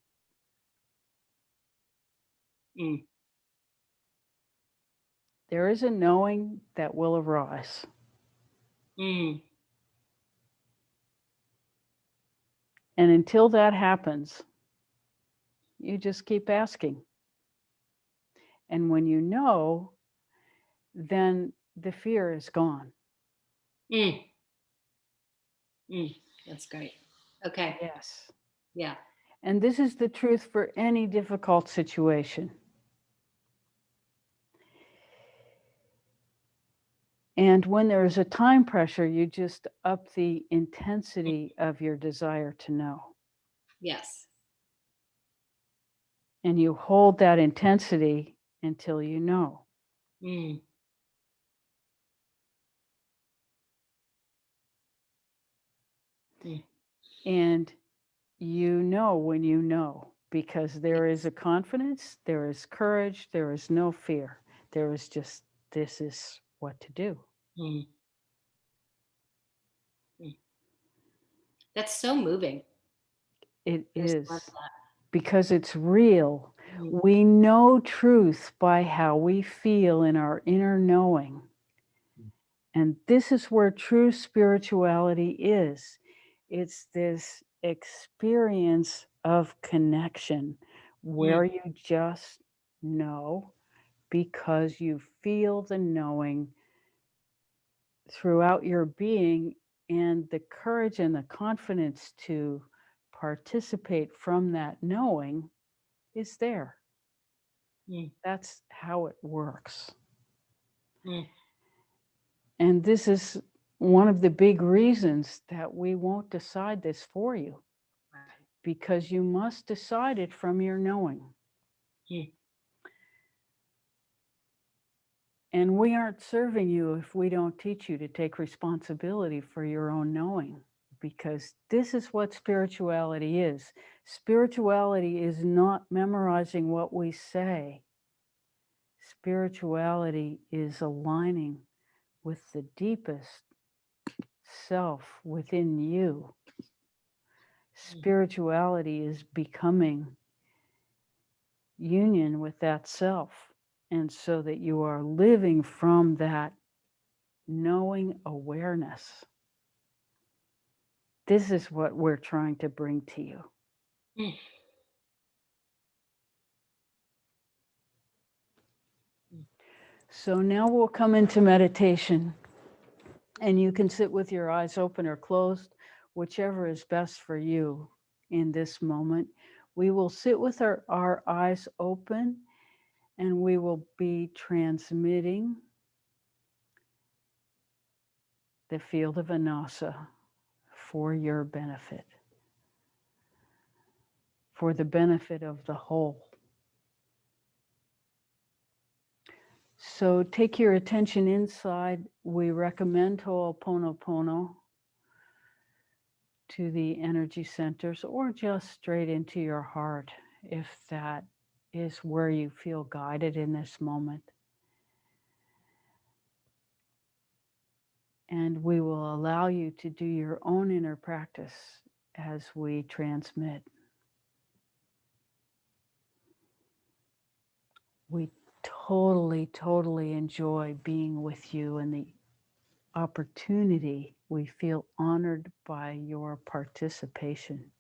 Mm. There is a knowing that will arise. Mm. And until that happens, you just keep asking. And when you know, then the fear is gone. Mm. Mm. That's great. Okay. Yes. Yeah. And this is the truth for any difficult situation. And when there is a time pressure, you just up the intensity of your desire to know. Yes. And you hold that intensity until you know. Mm. Mm. And you know when you know, because there is a confidence, there is courage, there is no fear. There is just, this is what to do. Mm. Mm. That's so moving. It I just is love that. because it's real. Mm. We know truth by how we feel in our inner knowing. And this is where true spirituality is. It's this experience of connection where you just know because you feel the knowing throughout your being, and the courage and the confidence to participate from that knowing is there. Mm. That's how it works. Mm. And this is one of the big reasons that we won't decide this for you, Right. because you must decide it from your knowing. Mm. And we aren't serving you if we don't teach you to take responsibility for your own knowing, because this is what spirituality is. Spirituality is not memorizing what we say. Spirituality is aligning with the deepest self within you. Spirituality is becoming union with that self. And so that you are living from that knowing awareness. This is what we're trying to bring to you. Mm. So now we'll come into meditation, and you can sit with your eyes open or closed, whichever is best for you in this moment. We will sit with our eyes open, and we will be transmitting the field of Annassa for your benefit, for the benefit of the whole. So take your attention inside. We recommend Ho'oponopono to the energy centers, or just straight into your heart if that is where you feel guided in this moment. And we will allow you to do your own inner practice as we transmit. We totally enjoy being with you, and the opportunity, we feel honored by your participation.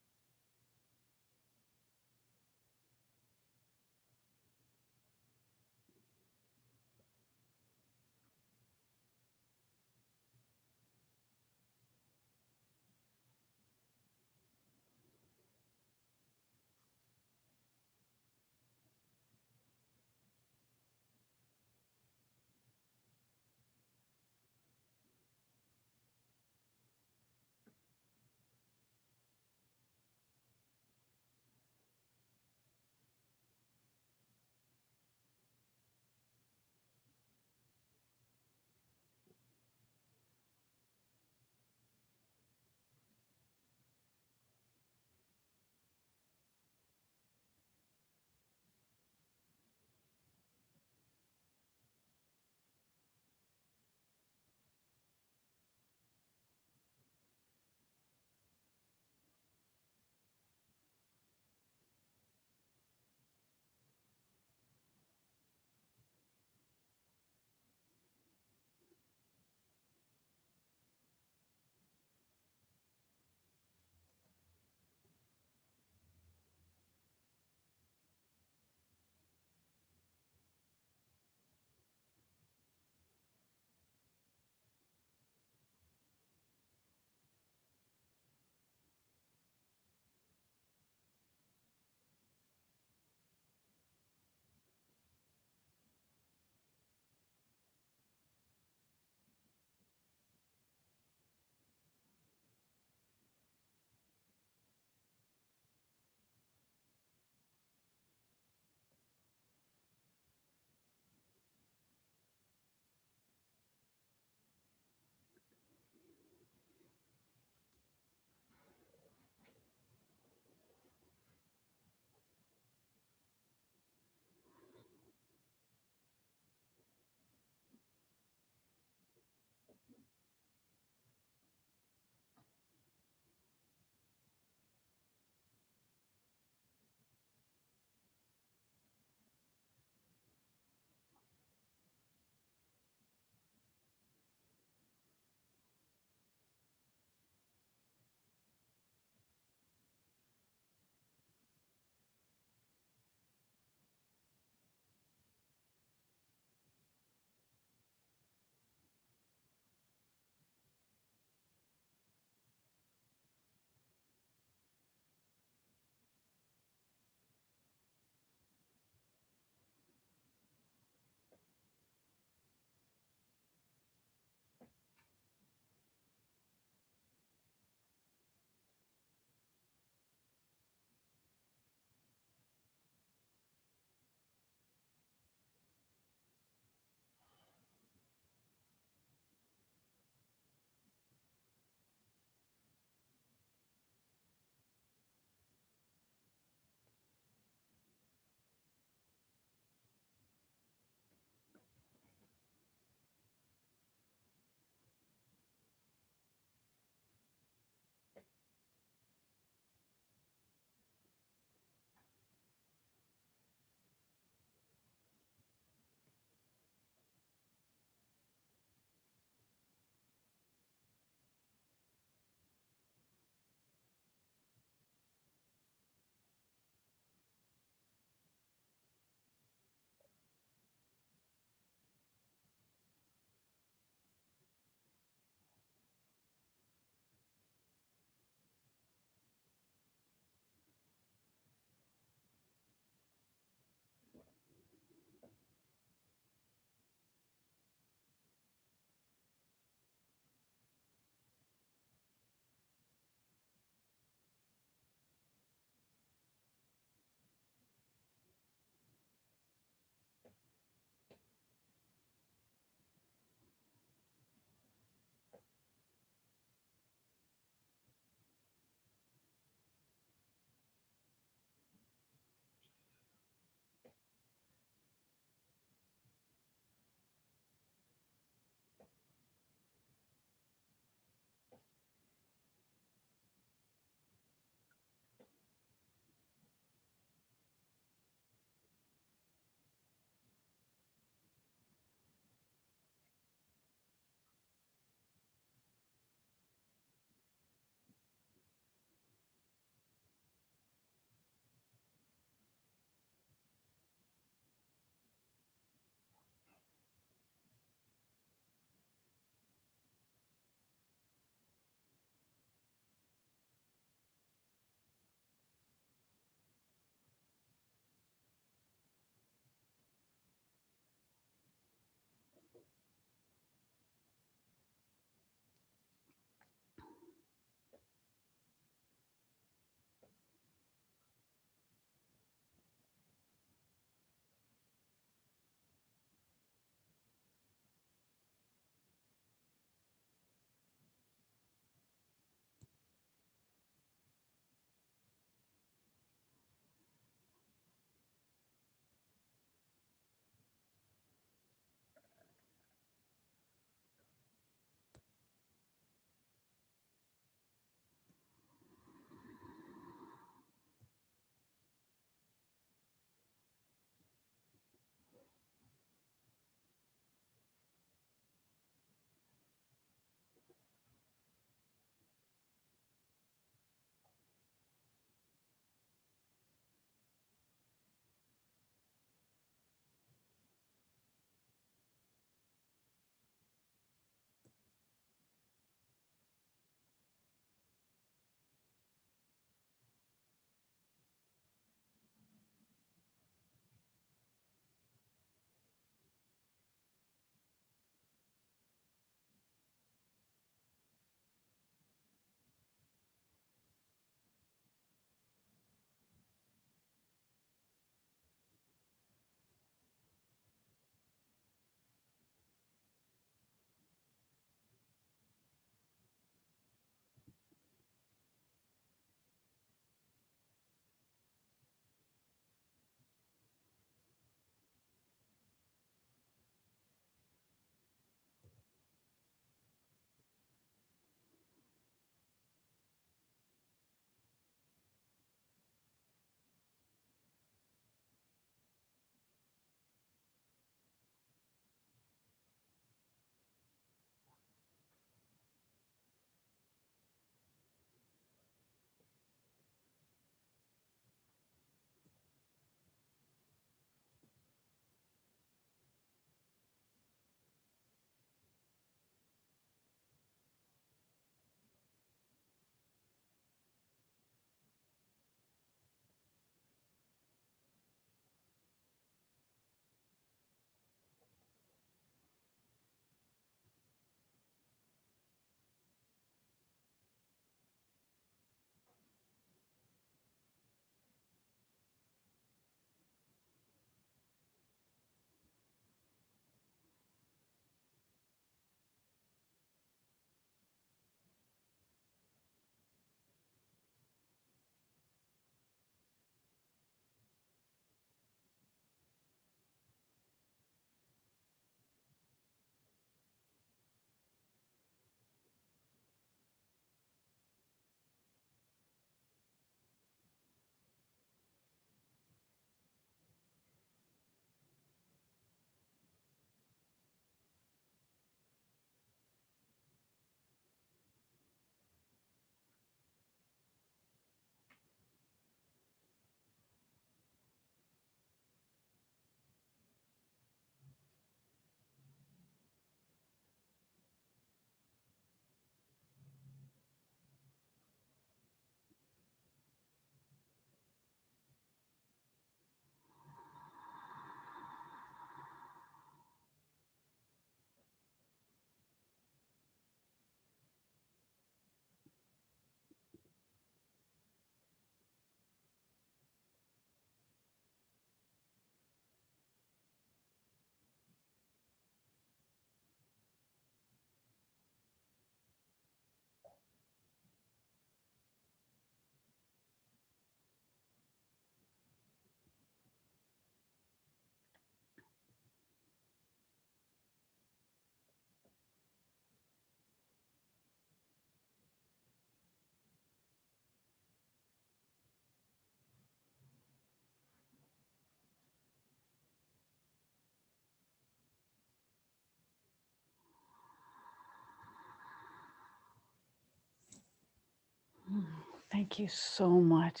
Thank you so much.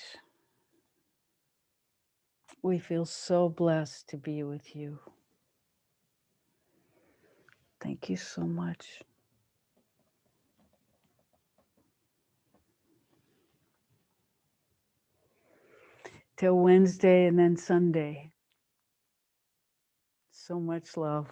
We feel so blessed to be with you. Thank you so much. Till Wednesday and then Sunday. So much love.